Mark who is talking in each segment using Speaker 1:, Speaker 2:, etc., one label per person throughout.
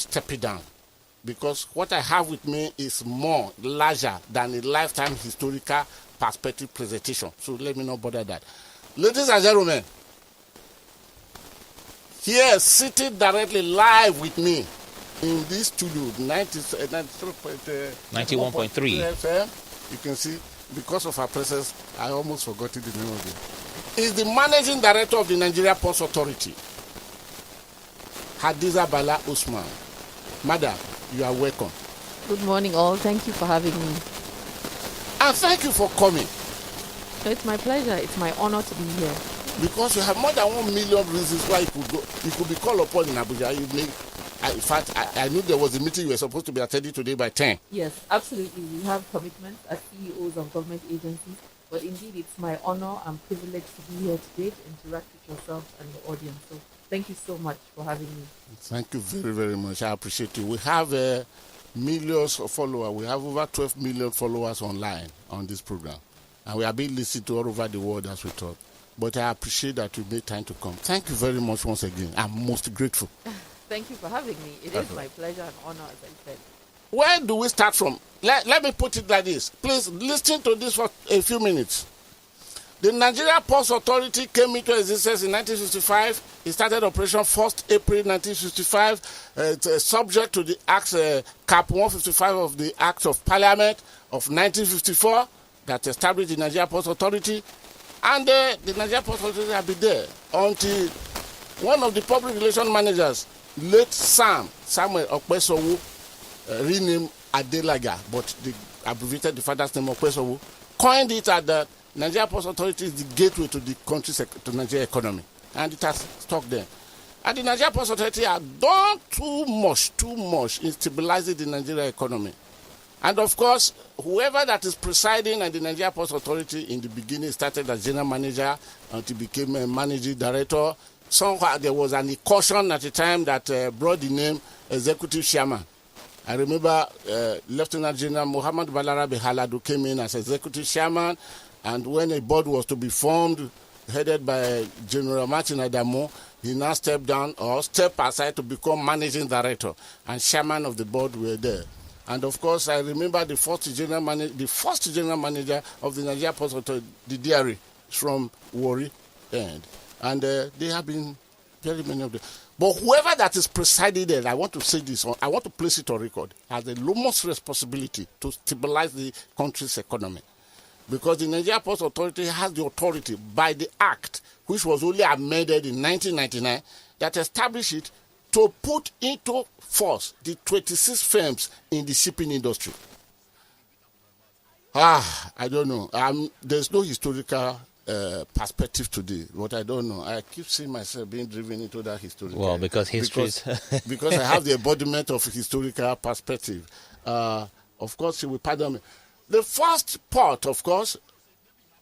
Speaker 1: step it down. Because what I have with me is more larger than a lifetime historical perspective presentation. So let me not bother that. Ladies and gentlemen, here sitting directly live with me in this studio,
Speaker 2: 91.3
Speaker 1: FM, you can see, because of our presence, I almost forgot the name of it, is the Managing Director of the Nigerian Ports Authority, Hadiza Bala Usman. Madam, you are welcome.
Speaker 3: Good morning, all. Thank you for having me.
Speaker 1: And thank you for coming.
Speaker 3: It's my pleasure. It's my honor to be here.
Speaker 1: Because you have more than 1 million reasons why you could go. You could be called upon in Abuja. In fact, I knew there was a meeting you were supposed to be attending today by 10.
Speaker 3: Yes, absolutely. We have commitments as CEOs of government agencies. But indeed, it's my honor and privilege to be here today to interact with yourself and your audience. So thank you so much for having me.
Speaker 1: Thank you very, very much. I appreciate you. We have millions of followers. We have over 12 million followers online on this program. And we are being listened to all over the world as we talk. But I appreciate that you made time to come. Thank you very much once again. I'm most grateful.
Speaker 3: Thank you for having me. It is my pleasure and honor, as I said.
Speaker 1: Where do we start from? Let me put it like this. Please listen to this for a few minutes. The Nigerian Ports Authority came into existence in 1955. It started operation 1st April 1955. It's subject to the Act Cap 155 of the Act of Parliament of 1954 that established the Nigerian Ports Authority. And the Nigerian Ports Authority have been there until one of the public relations managers, late Samuel Okpesowo, renamed Adelaga, but they abbreviated the father's name Okpesowo, coined it as the Nigerian Ports Authority is the gateway to the country's to Nigerian economy, and it has stuck there. And the Nigerian Ports Authority has done too much in stabilizing the Nigerian economy. And of course, whoever that is presiding at the Nigerian Ports Authority in the beginning started as general manager until became a managing director. Somehow there was an incursion at the time that brought the name executive chairman. I remember Lieutenant General Muhammad Balarabe Haladu came in as executive chairman, and when a board was to be formed, headed by General Martin Adamo, he now stepped down or stepped aside to become managing director, and chairman of the board were there. And of course, I remember the first general manager of the Nigerian Ports Authority, the DRE, from Warri End. And there have been very many of them. But whoever that is presiding there, I want to say this, I want to place it on record, has the enormous responsibility to stabilize the country's economy. Because the Nigerian Ports Authority has the authority by the Act, which was only amended in 1999, that established it to put into force the 26 firms in the shipping industry. I don't know. There's no historical perspective today, but I don't know. I keep seeing myself being driven into that historical.
Speaker 2: Well, because history
Speaker 1: because I have the embodiment of historical perspective. Of course, you will pardon me. The first port, of course,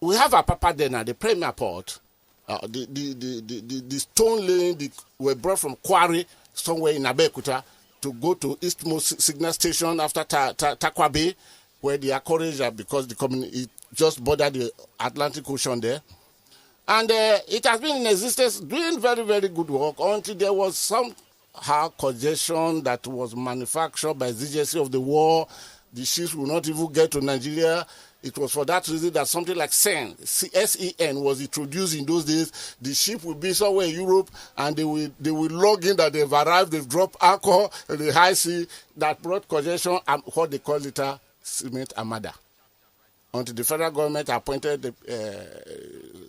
Speaker 1: we have a Papa Dena, the premier port. The stone laying were brought from Quarry, somewhere in Abeokuta, to go to Eastmost Signal Station after Takwa Bay, where they are encouraged because the community just bordered the Atlantic Ocean there. And it has been in existence doing very, very good work until there was somehow congestion that was manufactured by the agency of the war. The ships will not even get to Nigeria. It was for that reason that something like SEN was introduced in those days. The ship will be somewhere in Europe, and they will log in that they've arrived, they've dropped alcohol in the high sea that brought congestion and what they call it cement armada. Until the federal government appointed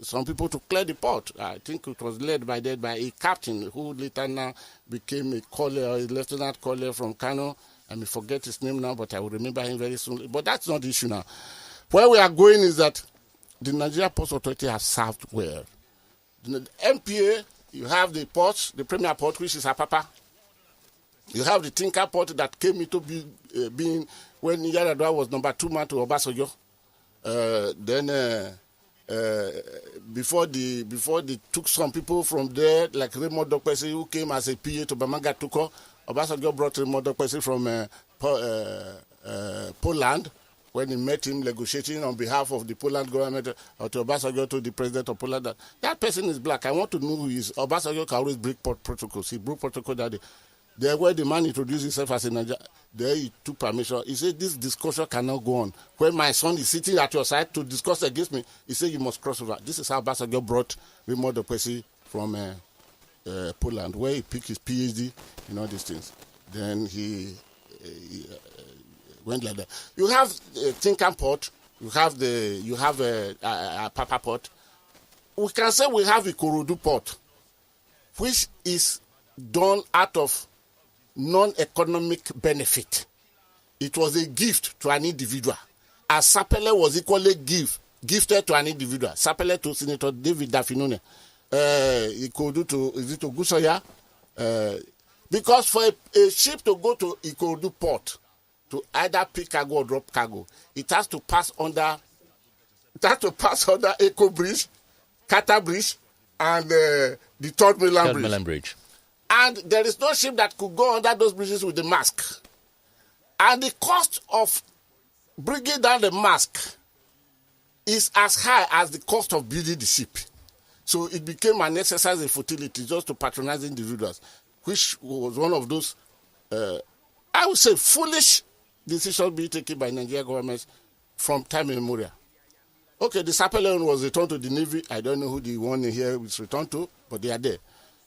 Speaker 1: some people to clear the port. I think it was led by a captain who later now became a collier, a lieutenant collier from Kano. I may forget his name now, but I will remember him very soon. But that's not the issue now. Where we are going is that the Nigerian Ports Authority has served well. The MPA, you have the ports, the premier port, which is Apapa. You have the Tinker port that came into being when Yaradua was number 2 man to Obasanjo. Before they took some people from there, like Raymond Dokpesi, who came as a PA to Bamanga Tuko. Obasanjo brought Raymond Dokpesi from Poland when he met him negotiating on behalf of the Poland government to Obasanjo to the president of Poland. That person is black. I want to know who he is. Obasanjo can always break protocols. He broke protocol that day. There where the man introduced himself as a Nigerian, there he took permission. He said, this discussion cannot go on. When my son is sitting at your side to discuss against me, he said, you must cross over. This is how Basago brought Raymond Dopesi from Poland, where he picked his PhD in all these things. Then he went like that. You have Tinkan Port, you have Papa Port. We can say we have Ikorodu Port, which is done out of non-economic benefit. It was a gift to an individual, as Sapele was equally gifted to an individual. Sapele to Senator David Dafinone, Ikorodu to Gusoya, because for a ship to go to Ikorodu Port to either pick cargo or drop cargo, it has to pass under Eco Bridge, Kata Bridge, and the Third Mainland Bridge. And there is no ship that could go under those bridges with the mast. And the cost of bringing down the mast is as high as the cost of building the ship. So it became an exercise in futility just to patronize individuals, which was one of those, I would say, foolish decisions being taken by Nigerian governments from time immemorial. Okay, the Sapele was returned to the Navy. I don't know who the one in here was returned to, but they are there.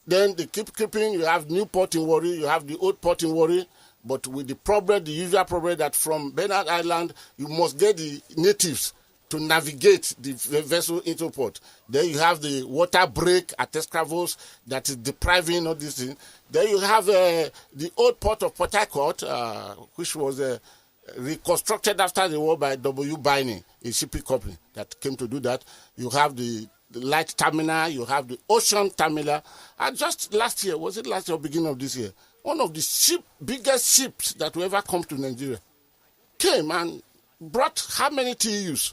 Speaker 1: Then they keep keeping, you have new port in Warri, you have the old port in Warri, but with the problem, the usual problem that from Bernard Island, you must get the natives to navigate the vessel into port. Then you have the water break at Escravos that is depriving of this thing. Then you have the old port of Port Harcourt, which was reconstructed after the war by W. Biney, a shipping company that came to do that. You have the light terminal, you have the ocean terminal. And just last year, was it last year or beginning of this year, one of the biggest ships that will ever come to Nigeria came and brought how many TEUs?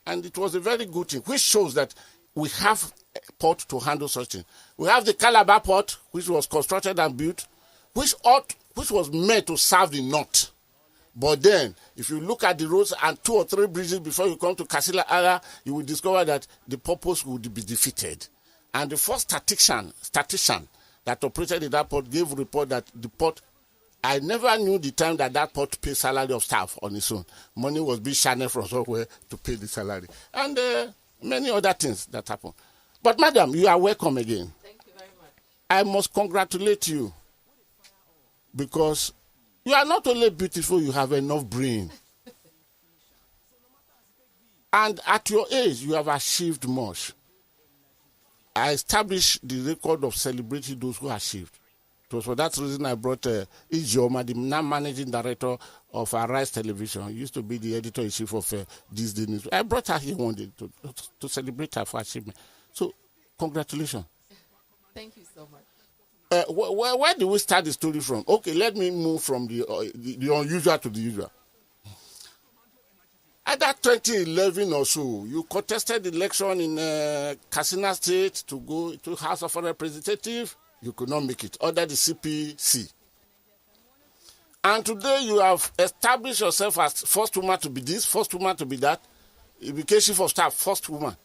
Speaker 1: And it was a very good thing, which shows that we have a port to handle such things. We have the Calabar port, which was constructed and built, which was meant to serve the north. But then, if you look at the roads and 2 or 3 bridges before you come to Kasila Ara, you will discover that the purpose would be defeated. And the first statistician that operated in that port gave a report that the port, I never knew the time that port paid salary of staff on its own. Money was being channeled from somewhere to pay the salary. And many other things that happened. But madam, you are welcome again.
Speaker 3: Thank you very much.
Speaker 1: I must congratulate you because you are not only beautiful, you have enough brain. And at your age, you have achieved much. I established the record of celebrating those who achieved. It was for that reason I brought Ijoma, the now managing director of Arise Television. He used to be the editor-in-chief of This Day News. I brought her here one day to celebrate her for achievement. So, congratulations.
Speaker 3: Thank you so much.
Speaker 1: Where do we start the story from? Okay, let me move from the unusual to the usual. At that 2011 or so, you contested the election in Katsina State to go to House of Representatives. You could not make it under the CPC. And today you have established yourself as first woman to be this, first woman to be that. You became chief of staff, first woman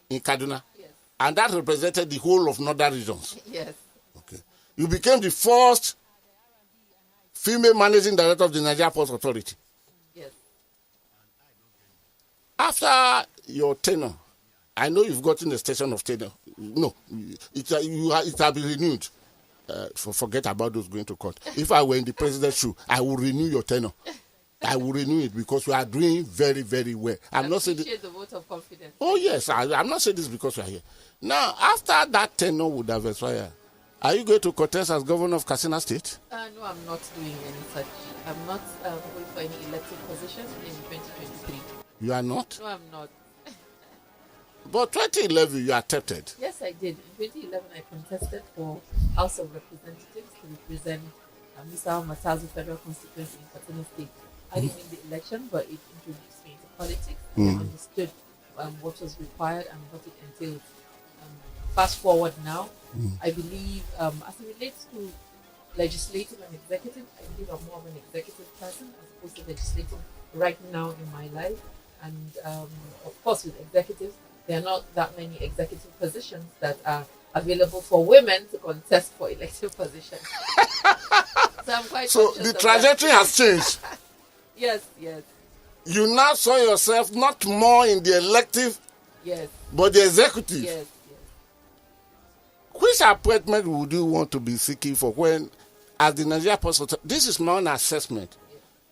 Speaker 1: in Kaduna.
Speaker 3: Yes.
Speaker 1: And that represented the whole of northern regions.
Speaker 3: Yes.
Speaker 1: Okay. You became the first female managing director of the Nigerian Ports Authority.
Speaker 3: Yes.
Speaker 1: After your tenure, I know you've gotten a station of tenure. No, it will be renewed. Forget about those going to court. If I were in the president's shoe, I will renew your tenure. I will renew it because you are doing very, very well. I'm not saying
Speaker 3: the vote of confidence.
Speaker 1: Oh yes, I'm not saying this because you are here. Now, after that tenure would have expired, are you going to contest as governor of Katsina State?
Speaker 3: No, I'm not doing any such. I'm not going for any elected positions in 2023.
Speaker 1: You are not?
Speaker 3: No, I'm not.
Speaker 1: But 2011, you attempted.
Speaker 3: Yes, I did. In 2011, I contested for House of Representatives to represent Misao Matazu Federal Constituency in Katsina State. I didn't win the election, but it introduced me into politics. I understood what was required and what it entailed. Fast forward now, I believe, as it relates to legislative and executive, I believe I'm more of an executive person as opposed to legislative right now in my life. And of course, with executives, there are not that many executive positions that are available for women to contest for elective positions. So I'm quite
Speaker 1: So
Speaker 3: conscious
Speaker 1: the
Speaker 3: of
Speaker 1: trajectory
Speaker 3: that.
Speaker 1: has changed.
Speaker 3: Yes.
Speaker 1: You now saw yourself not more in the elective,
Speaker 3: Yes.
Speaker 1: but the executive.
Speaker 3: Yes.
Speaker 1: Which appointment would you want to be seeking for when, as the Nigerian Ports Authority, this is my own assessment.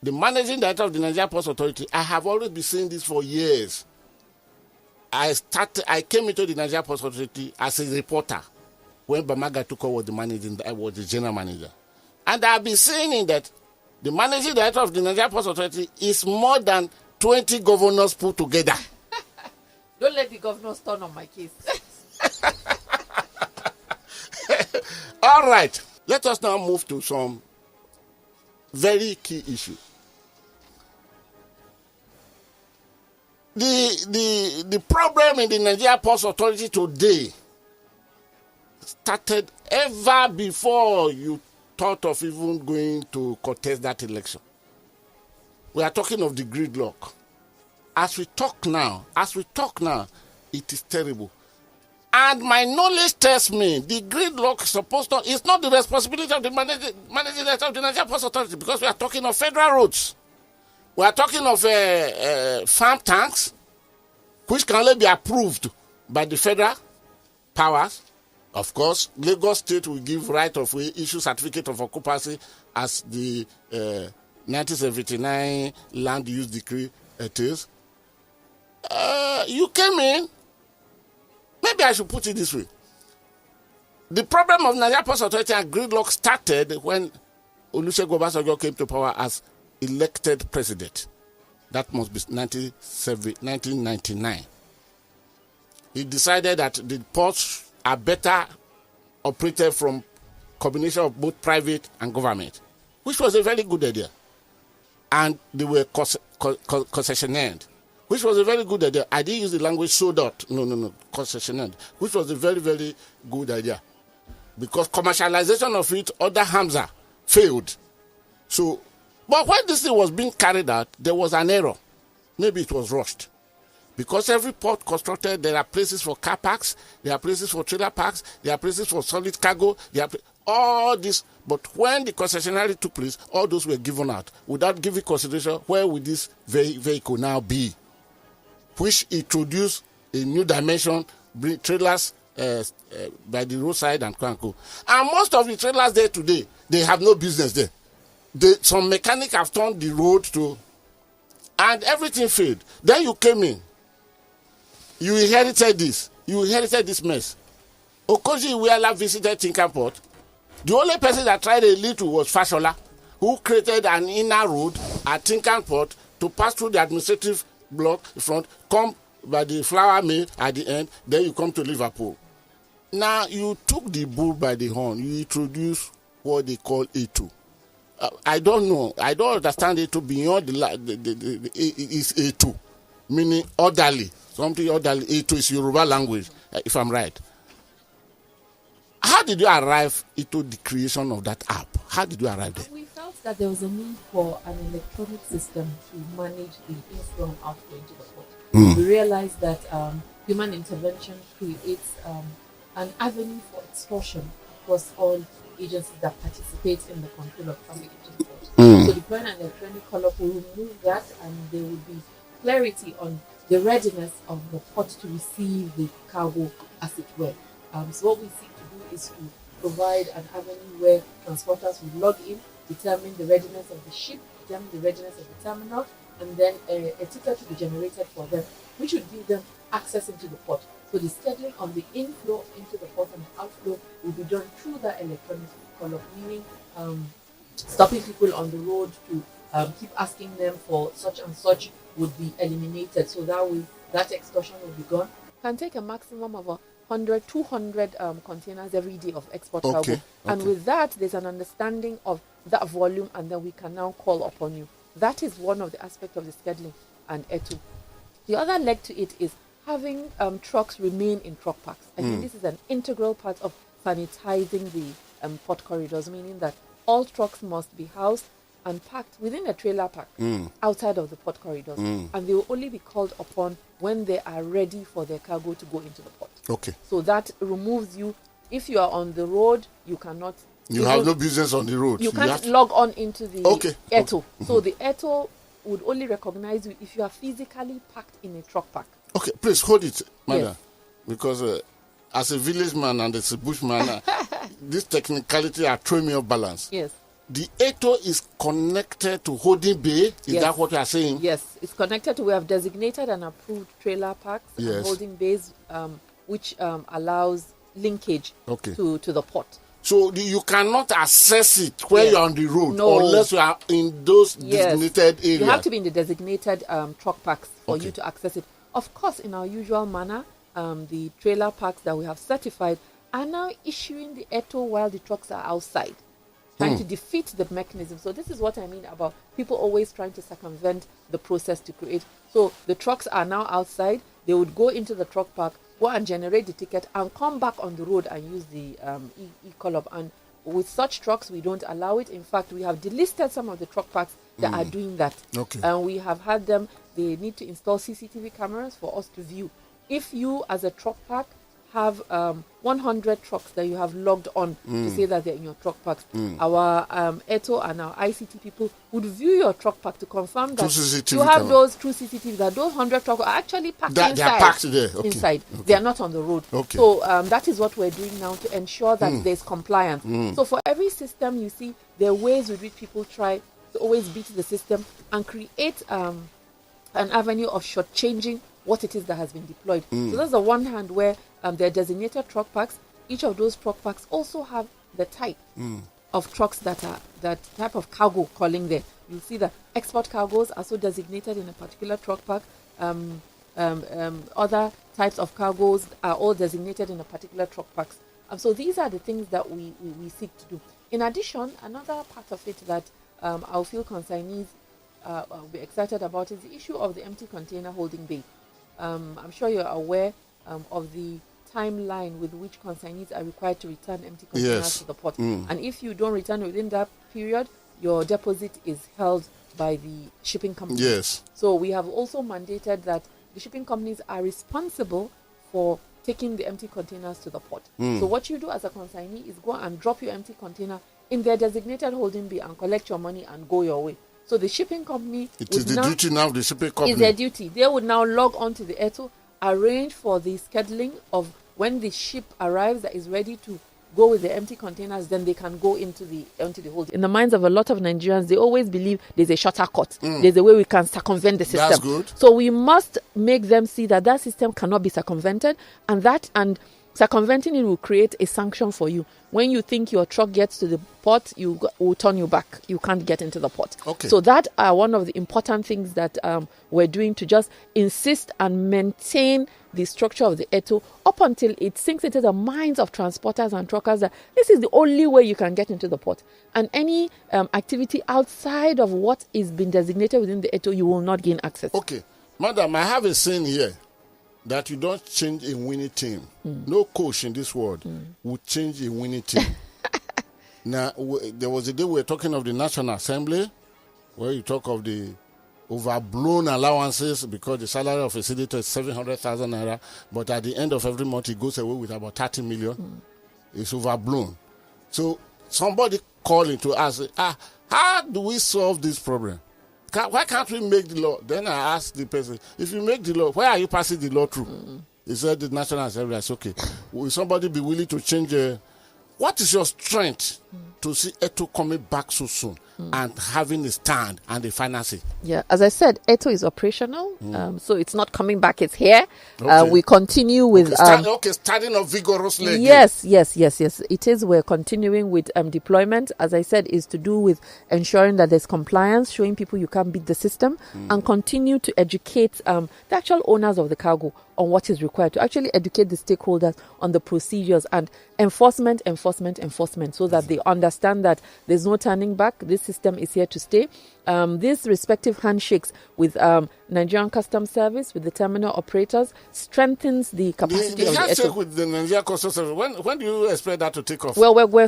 Speaker 1: The managing director of the Nigerian Ports Authority, I have always been saying this for years. I came into the Nigerian Ports Authority as a reporter when Bamaga took over I was the general manager. And I've been saying that the managing director of the Nigerian Ports Authority is more than 20 governors put together.
Speaker 3: Don't let the governors turn on my case.
Speaker 1: All right, let us now move to some very key issues. The problem in the Nigerian Ports Authority today started ever before you thought of even going to contest that election. We are talking of the gridlock. As we talk now, it is terrible. And my knowledge tells me the gridlock is supposed to, it's not the responsibility of the managing director of the Nigerian Ports Authority, because we are talking of federal roads. We are talking of farm tanks, which can only be approved by the federal powers. Of course, Lagos State will give right of way, issue certificate of occupancy as the 1979 land use decree it is. You came in. Maybe I should put it this way. The problem of Nigerian Ports Authority and gridlock started when Olusegun Obasanjo came to power as elected president. That must be 1999. He decided that the ports are better operated from combination of both private and government, which was a very good idea. And they were concessionaire, which was a very good idea. I didn't use the language sold out. No, concessionaire, which was a very, very good idea. Because commercialization of it, other Hamza failed. So, but when this thing was being carried out, there was an error. Maybe it was rushed. Because every port constructed, there are places for car parks, there are places for trailer parks, there are places for solid cargo, all this. But when the concessionary took place, all those were given out. Without giving consideration, where would this vehicle now be? Which introduced a new dimension, bring trailers by the roadside and Kwanko. And most of the trailers there today, they have no business there. Some mechanic have turned the road to, and everything failed. Then you came in. You inherited this. You inherited this mess. Okoji Iweala visited Tinkan Port. The only person that tried a little was Fashola, who created an inner road at Tinkan Port to pass through the administrative block in front, come by the flour mill at the end, then you come to Liverpool. Now, you took the bull by the horn. You introduced what they call A2. I don't know. I don't understand A2 beyond is A2, meaning orderly. Something orderly. A2 is Yoruba language, if I'm right. How did you arrive into the creation of that app? How did you arrive there?
Speaker 3: We felt that there was a need for an electronic system to manage the inflow and outflow into the port. We realized that human intervention creates an avenue for extortion across all agencies that participate in the control of traffic into the port. So deploying an electronic colloq will remove that, and there will be clarity on the readiness of the port to receive the cargo, as it were. So what we seek to do is to provide an avenue where transporters will log in, determine the readiness of the ship, determine the readiness of the terminal, and then a ticket to be generated for them, which would give them access into the port. So the scheduling on the inflow into the port and the outflow will be done through that electronic colloq, meaning stopping people on the road to keep asking them for such and such would be eliminated. So that way, that extortion will be gone. Can take a maximum of 100, 200 containers every day of export cargo. And with that, there's an understanding of that volume, and then we can now call upon you. That is one of the aspects of the scheduling and E2. The other leg to it is having trucks remain in truck parks. I think this is an integral part of sanitizing the port corridors, meaning that all trucks must be housed and packed within a trailer park outside of the port corridors. And they will only be called upon when they are ready for their cargo to go into the port.
Speaker 1: Okay.
Speaker 3: So that removes you If you are on the road, you cannot.
Speaker 1: You have no business on the road.
Speaker 3: You can't log on into the ETO.
Speaker 1: Okay.
Speaker 3: So the ETO would only recognize you if you are physically parked in a truck park.
Speaker 1: Okay, please hold it, madam. Yes. Because as a village man and as a bushman, this technicality are throwing me off balance.
Speaker 3: Yes.
Speaker 1: The ETO is connected to holding bay. Is that what you are saying?
Speaker 3: Yes, it's connected to. We have designated and approved trailer parks and holding bays, which allows linkage to the port.
Speaker 1: So you cannot access it when you're on the road unless you are in those designated areas.
Speaker 3: You have to be in the designated truck parks for you to access it. Of course, in our usual manner, the trailer parks that we have certified are now issuing the ETO while the trucks are outside, trying to defeat the mechanism. So this is what I mean about people always trying to circumvent the process to create. So the trucks are now outside. They would go into the truck park, go and generate the ticket, and come back on the road and use the e-column. And with such trucks, we don't allow it. In fact, we have delisted some of the truck parks that are doing that. And we have had them. They need to install CCTV cameras for us to view. If you, as a truck park, have 100 trucks that you have logged on to say that they're in your truck parks, our ETO and our ICT people would view your truck park to confirm that you have those true CCTV, that those 100 trucks are actually parked inside. They are parked there. Inside. They are not on the road. So that is what we're doing now to ensure that there's compliance. So for every system, you see, there are ways with which people try to always beat the system and create an avenue of shortchanging what it is that has been deployed. So that's the one hand where there are designated truck parks. Each of those truck parks also have the type of trucks that type of cargo calling there. You'll see that export cargoes are so designated in a particular truck park. Other types of cargoes are all designated in a particular truck parks. So these are the things that we seek to do. In addition, another part of it that our field consignees will be excited about is the issue of the empty container holding bay. I'm sure you're aware of the timeline with which consignees are required to return empty containers to the port. And if you don't return within that period, your deposit is held by the shipping company. So we have also mandated that the shipping companies are responsible for taking the empty containers to the port. So what you do as a consignee is go and drop your empty container in their designated holding bay and collect your money and go your way. So the shipping company...
Speaker 1: It is the duty now of the shipping company.
Speaker 3: It's their duty. They would now log on to the ETO, arrange for the scheduling of when the ship arrives that is ready to go with the empty containers, then they can go into the holding. In the minds of a lot of Nigerians, they always believe there's a shorter cut. There's a way we can circumvent the system.
Speaker 1: That's good.
Speaker 3: So we must make them see that that system cannot be circumvented, and circumventing it will create a sanction for you. When you think your truck gets to the port, you will turn you back. You can't get into the port. So that are one of the important things that we're doing to just insist and maintain the structure of the ETO up until it sinks into the minds of transporters and truckers that this is the only way you can get into the port. And any activity outside of what is being designated within the ETO, you will not gain access.
Speaker 1: Okay. Madam, I have a saying here that you don't change a winning team. No coach in this world would change a winning team. Now, there was a day we were talking of the National Assembly, where you talk of the overblown allowances because the salary of a senator is 700,000 naira, but at the end of every month he goes away with about 30 million. It's overblown. So somebody calling to ask, how do we solve this problem? Why can't we make the law? Then I asked the person, if you make the law, why are you passing the law through? He said the National Assembly. I said, okay. Will somebody be willing to change? What is your strength to see ETO coming back so soon and having a stand and the financing?
Speaker 3: Yeah, as I said, ETO is operational, so it's not coming back, it's here. We continue with...
Speaker 1: starting off vigorously.
Speaker 3: Yes. It is. We're continuing with deployment. As I said, is to do with ensuring that there's compliance, showing people you can't beat the system, and continue to educate the actual owners of the cargo on what is required, to actually educate the stakeholders on the procedures and enforcement, so that they understand that there's no turning back. This system is here to stay. These respective handshakes with Nigerian Customs Service, with the terminal operators, strengthens the capacity
Speaker 1: the
Speaker 3: of the
Speaker 1: handshake with the Nigerian Customs Service. When do you expect that to take off?
Speaker 3: Well, we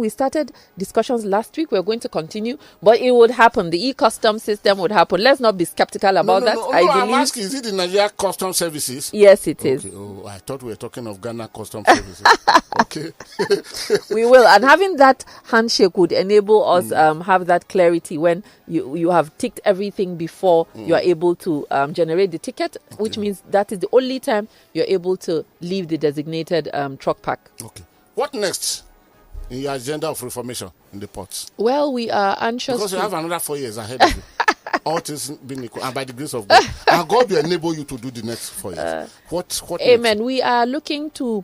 Speaker 3: started discussions last week. We're going to continue, but it would happen. The e-customs system would happen. Let's not be skeptical about that.
Speaker 1: I believe, I'm asking, is it the Nigerian Customs Services?
Speaker 3: Yes, it is.
Speaker 1: Oh, I thought we were talking of Ghana Customs Services. Okay.
Speaker 3: We will, and having that handshake would enable us have that clarity when you have ticked everything before you are able to generate the ticket, which means that is the only time you're able to leave the designated truck park.
Speaker 1: Okay. What next in your agenda of reformation in the ports?
Speaker 3: Well, we are anxious
Speaker 1: because you have another 4 years ahead of you. All things being equal, and by the grace of God, and God will enable you to do the next 4 years. What
Speaker 3: Amen.
Speaker 1: Next?
Speaker 3: We are looking to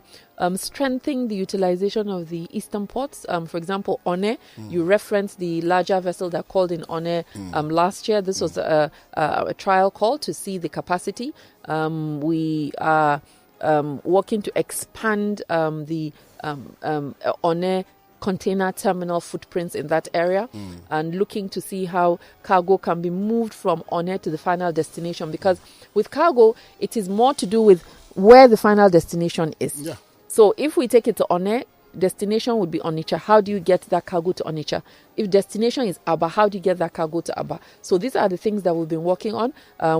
Speaker 3: strengthen the utilization of the eastern ports. For example, One, you referenced the larger vessel that called in One last year. This was a trial call to see the capacity. We are working to expand the One container terminal footprints in that area and looking to see how cargo can be moved from One to the final destination, because with cargo it is more to do with where the final destination is.
Speaker 1: Yeah.
Speaker 3: So if we take it to One, destination would be Onitsha. How do you get that cargo to Onitsha? If destination is Aba, how do you get that cargo to Aba? So these are the things that we've been working on.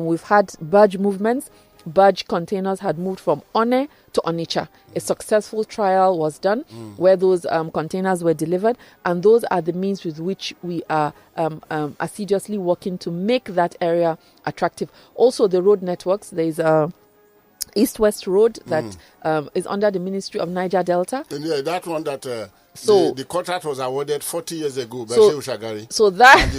Speaker 3: We've had barge movements. Barge containers had moved from One to Onitsha. A successful trial was done where those containers were delivered, and those are the means with which we are assiduously working to make that area attractive. Also, the road networks, there's a East-West Road that is under the Ministry of Niger Delta.
Speaker 1: And yeah, that one that the contract was awarded 40 years ago by Shehu Shagari.
Speaker 3: So that
Speaker 1: and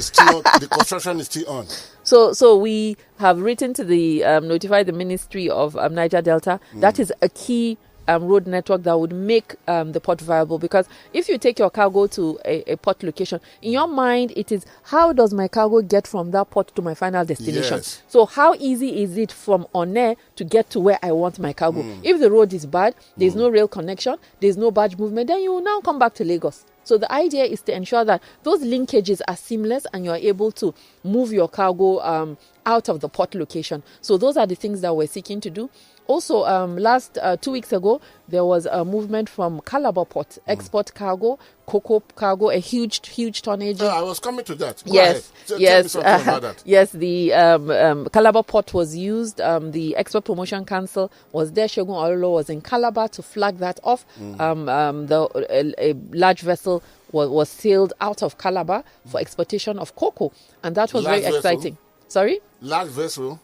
Speaker 1: the construction is still on.
Speaker 3: So we have written to the notify the Ministry of Niger Delta. That is a key road network that would make the port viable, because if you take your cargo to a port location, in your mind it is, how does my cargo get from that port to my final destination?
Speaker 1: Yes.
Speaker 3: So how easy is it from One to get to where I want my cargo? If the road is bad, there's no rail connection, there's no barge movement, then you will now come back to Lagos. So the idea is to ensure that those linkages are seamless and you're able to move your cargo out of the port location. So those are the things that we're seeking to do. Also, last 2 weeks ago, there was a movement from Calabar Port, export cargo, cocoa cargo, a huge tonnage.
Speaker 1: I was coming to that.
Speaker 3: Yes.
Speaker 1: Tell me something about that.
Speaker 3: Yes, the Calabar Port was used. The Export Promotion Council was there. Shegun Ololo was in Calabar to flag that off. A large vessel was sailed out of Calabar for exportation of cocoa, and that was very exciting. Sorry?
Speaker 1: Large vessel?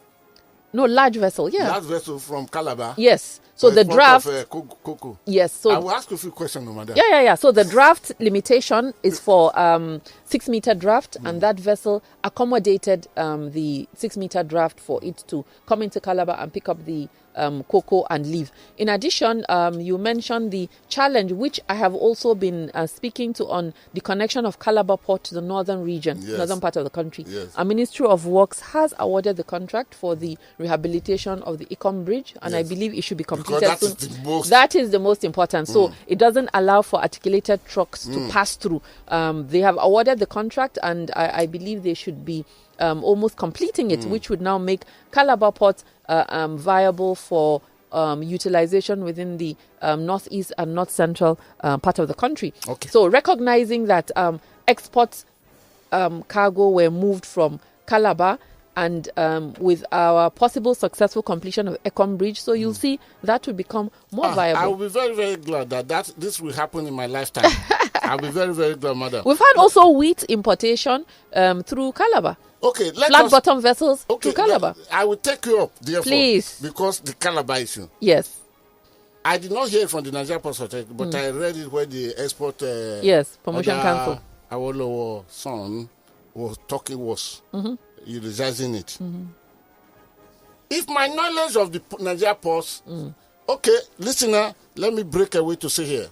Speaker 3: No, large vessel, yeah.
Speaker 1: Large vessel from Calabar?
Speaker 3: Yes. So the draft...
Speaker 1: cocoa.
Speaker 3: Yes. So
Speaker 1: I will ask you a few questions, madam.
Speaker 3: Yeah. So the draft limitation is for 6-meter draft, and that vessel accommodated the 6-meter draft for it to come into Calabar and pick up the cocoa and leave. In addition, you mentioned the challenge, which I have also been speaking to, on the connection of Calabar Port to the northern region, northern part of the country.
Speaker 1: Yes.
Speaker 3: Our Ministry of Works has awarded the contract for the rehabilitation of the Ecom Bridge, and I believe it should be completed soon. That is the most important. So it doesn't allow for articulated trucks to pass through. They have awarded the contract, and I believe they should be almost completing it, which would now make Calabar Port viable for utilization within the northeast and north central part of the country.
Speaker 1: Okay.
Speaker 3: So recognizing that export cargo were moved from Calabar, and with our possible successful completion of Ecom Bridge, so you'll see that will become more viable. I
Speaker 1: will be very, very glad that this will happen in my lifetime. I'll be very, very glad, madam.
Speaker 3: We've had also wheat importation through Calabar.
Speaker 1: Okay,
Speaker 3: flat bottom vessels to Calabar.
Speaker 1: I will take you up, therefore,
Speaker 3: please,
Speaker 1: because the Calabar issue.
Speaker 3: Yes.
Speaker 1: I did not hear it from the Nigerian Ports Authority, but I read it where the export
Speaker 3: promotion council.
Speaker 1: Our son was talking utilizing it. If my knowledge of the Nigerian ports, okay, listener, let me break away to say here.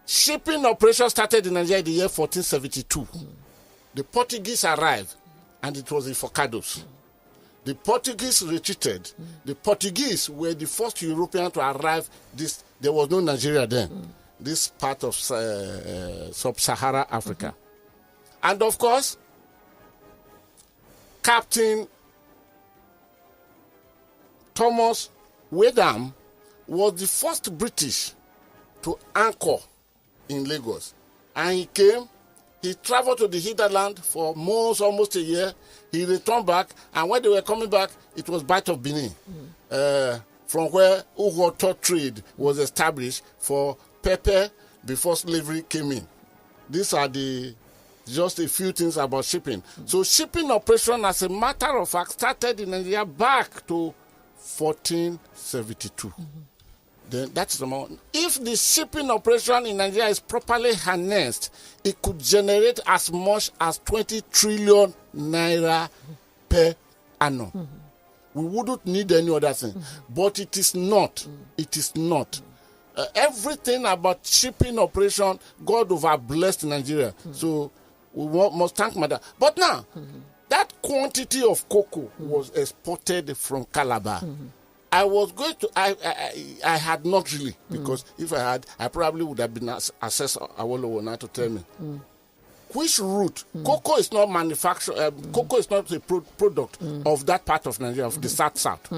Speaker 1: Shipping operation started in Nigeria in the year 1472. The Portuguese arrived, and it was in Forcados. The Portuguese retreated. The Portuguese were the first European to arrive. There was no Nigeria then. this part of sub-Saharan Africa. And of course, Captain Thomas Wadham was the first British to anchor in Lagos. And he came, he traveled to the hinterland for almost a year. He returned back, and when they were coming back, it was Bight of Benin, from where Uhuoto trade was established for pepper before slavery came in. These are just a few things about shipping. So shipping operation, as a matter of fact, started in Nigeria back to 1472. Then that's the moment. If the shipping operation in Nigeria is properly harnessed, it could generate as much as 20 trillion naira per annum. We wouldn't need any other thing. But it is not. It is not. Everything about shipping operation, God over blessed Nigeria. So we must thank Mother. But now, that quantity of cocoa was exported from Calabar. I was going to, I had not really, because if I had, I probably would have been assessed Awolowo now to tell me. Which route? Cocoa is not manufactured, cocoa is not a product of that part of Nigeria, of the south.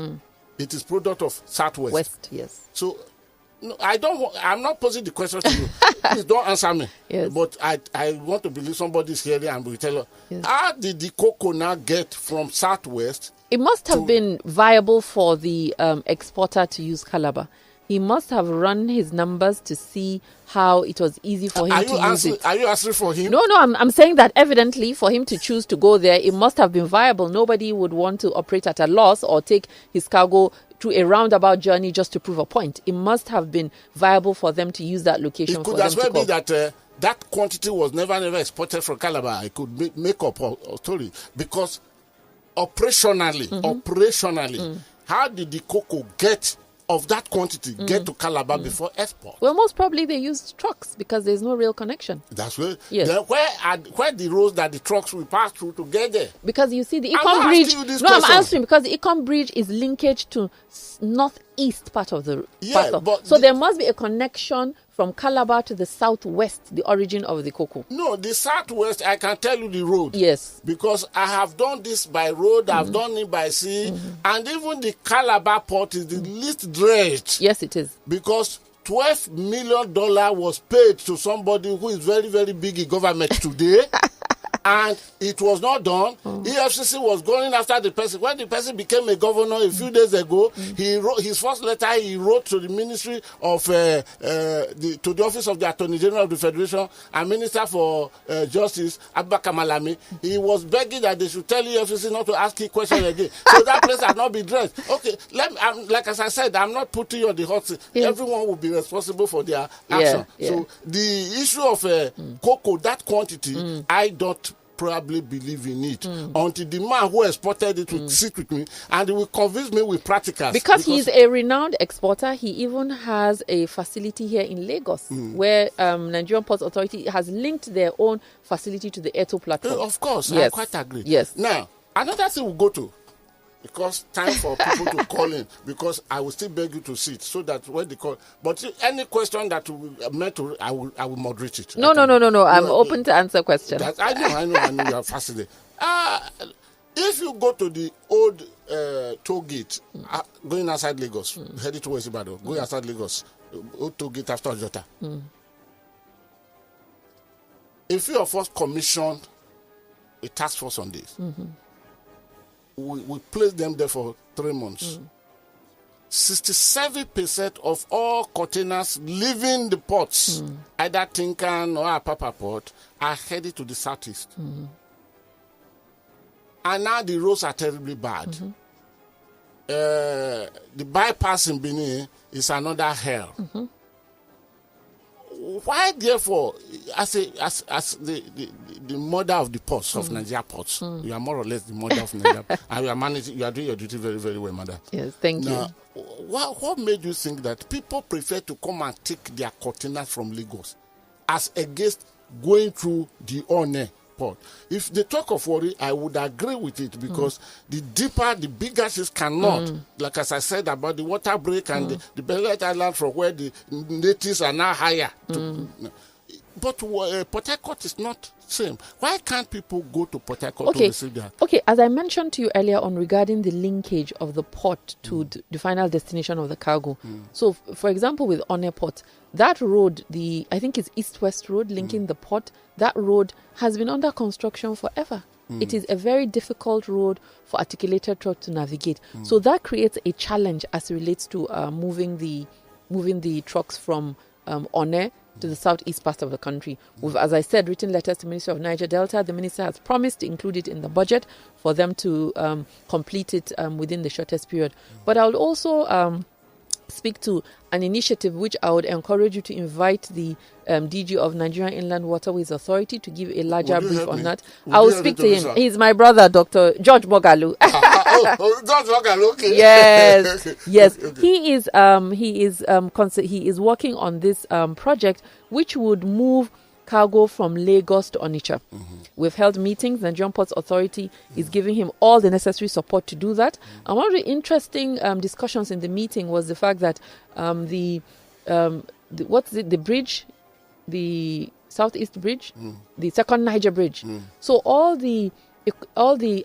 Speaker 1: It is product of southwest.
Speaker 2: West, yes.
Speaker 1: So, no, I'm not posing the question to you. Please don't answer me.
Speaker 2: Yes.
Speaker 1: But I want to believe somebody's hearing and will tell her, how did the cocoa now get from southwest?
Speaker 2: It must have been viable for the exporter to use Calabar. He must have run his numbers to see how it was easy for him to use it.
Speaker 1: Are you asking for him?
Speaker 2: No, I'm saying that evidently for him to choose to go there, it must have been viable. Nobody would want to operate at a loss or take his cargo through a roundabout journey just to prove a point. It must have been viable for them to use that location.
Speaker 1: It could as well be that that quantity was never exported from Calabar. I could make up a story, because operationally, how did the cocoa get of that quantity get to Calabar before export?
Speaker 2: Well, most probably they used trucks, because there's no real connection.
Speaker 1: That's right.
Speaker 2: Yes.
Speaker 1: Then where the roads that the trucks will pass through to get there?
Speaker 2: Because you see, the
Speaker 1: I'm
Speaker 2: Ecom
Speaker 1: not
Speaker 2: Bridge.
Speaker 1: asking you this
Speaker 2: No,
Speaker 1: question.
Speaker 2: I'm answering because the Ecom Bridge is linkage to northeast part of the.
Speaker 1: But
Speaker 2: so there must be a connection from Calabar to the southwest, the origin of the cocoa.
Speaker 1: No, the southwest, I can tell you the road.
Speaker 2: Yes.
Speaker 1: Because I have done this by road, I've done it by sea, and even the Calabar port is the least dredged.
Speaker 2: Yes, it is.
Speaker 1: Because $12 million was paid to somebody who is very, very big in government today. And it was not done. EFCC was going after the person. When the person became a governor a few days ago, he wrote his first letter. He wrote to the Ministry of to the Office of the Attorney General of the Federation and Minister for Justice, Abubakar Malami. He was begging that they should tell EFCC not to ask him questions again, so that place has not been dredged. Okay, like as I said, I'm not putting you on the hot seat. Yes. Everyone will be responsible for their action.
Speaker 2: Yeah.
Speaker 1: So the issue of cocoa, that quantity, I don't probably believe in it until the man who exported it will sit with me and he will convince me with practicals.
Speaker 2: Because he's a renowned exporter. He even has a facility here in Lagos where Nigerian Ports Authority has linked their own facility to the ETO platform.
Speaker 1: Of course,
Speaker 2: yes.
Speaker 1: I quite agree.
Speaker 2: Yes.
Speaker 1: Now, another thing we'll go to, because time for people to call in, because I will still beg you to sit so that when they call. But any question that we meant to, I will moderate it.
Speaker 2: No. I'm open to answer questions.
Speaker 1: I know you are fascinated. If you go to the old toll gate, going outside Lagos, heading towards Ibadan, going outside Lagos, old toll gate after Ojota. A few of us commissioned a task force on this. We placed them there for 3 months. 67% of all containers leaving the ports, either Tinkan or Apapa port, are headed to the southeast. And now the roads are terribly bad. The bypass in Benin is another hell. Why, therefore, as the mother of the ports of Nigeria ports, you are more or less the mother of Nigeria, and you are doing your duty very, very well, madam.
Speaker 2: Yes, thank you.
Speaker 1: What made you think that people prefer to come and take their containers from Lagos as against going through the One port. If they talk of worry, I would agree with it because the deeper, the bigger ships cannot. Like as I said about the water break and the Belet Island from where the natives are now higher. But Port Harcourt is not same. Why can't people go to Port Harcourt to receive that?
Speaker 2: Okay, as I mentioned to you earlier on regarding the linkage of the port to the final destination of the cargo. So, for example, with Onne Port, that road, I think it's East-West Road linking the port, that road has been under construction forever. It is a very difficult road for articulated truck to navigate. So that creates a challenge as it relates to moving the trucks from Onne to the southeast part of the country. We've, as I said, written letters to the Minister of Niger Delta. The Minister has promised to include it in the budget for them to complete it within the shortest period. But I would also speak to an initiative which I would encourage you to invite the DG of Nigerian Inland Waterways Authority to give a larger brief on that. I will speak to him. He's my brother, Dr. George Mogalu.
Speaker 1: George Mogalu, okay.
Speaker 2: Yes, yes. He is working on this project which would move cargo from Lagos to Onitsha. We've held meetings. The Nigerian Ports Authority is giving him all the necessary support to do that. And one of the interesting discussions in the meeting was the fact that the bridge, the Southeast Bridge, the second Niger Bridge. So all the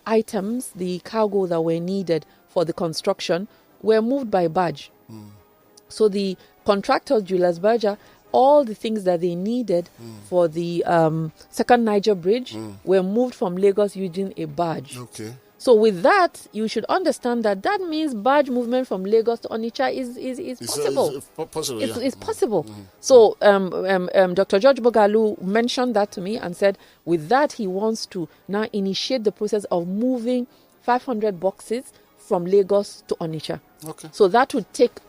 Speaker 2: items, the cargo that were needed for the construction were moved by barge. So the contractor, Julius Berger, all the things that they needed for the second Niger Bridge were moved from Lagos using a barge.
Speaker 1: Okay.
Speaker 2: So with that, you should understand that means barge movement from Lagos to Onitsha is possible. It's possible. So Dr. George Mogalu mentioned that to me and said with that he wants to now initiate the process of moving 500 boxes from Lagos to Onitsha.
Speaker 1: Okay.
Speaker 2: So that would take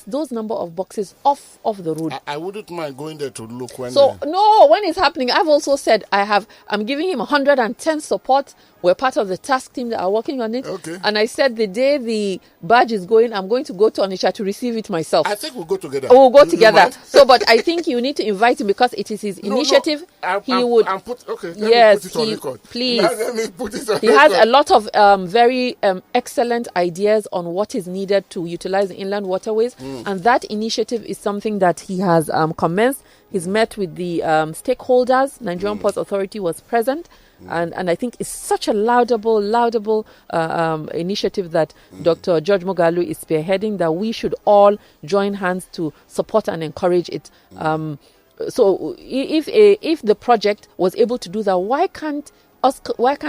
Speaker 2: those number of boxes off the road.
Speaker 1: I wouldn't mind going there to look when.
Speaker 2: So no, when it's happening, I've also said I'm giving him 110 support. We're part of the task team that are working on it.
Speaker 1: Okay.
Speaker 2: And I said the day the badge is going, I'm going to go to Onitsha to receive it myself.
Speaker 1: I think we'll go together.
Speaker 2: We'll go together. So, but I think you need to invite him because it is his initiative.
Speaker 1: Let
Speaker 2: me
Speaker 1: put it on record.
Speaker 2: Please.
Speaker 1: Let me put it on
Speaker 2: he
Speaker 1: record.
Speaker 2: has a lot of very excellent ideas on what is needed to utilize the inland waterways. And that initiative is something that he has commenced. He's met with the stakeholders. Nigerian Ports Authority was present. And I think it's such a laudable initiative that Dr. George Mogalu is spearheading that we should all join hands to support and encourage it. So if the project was able to do that, why can't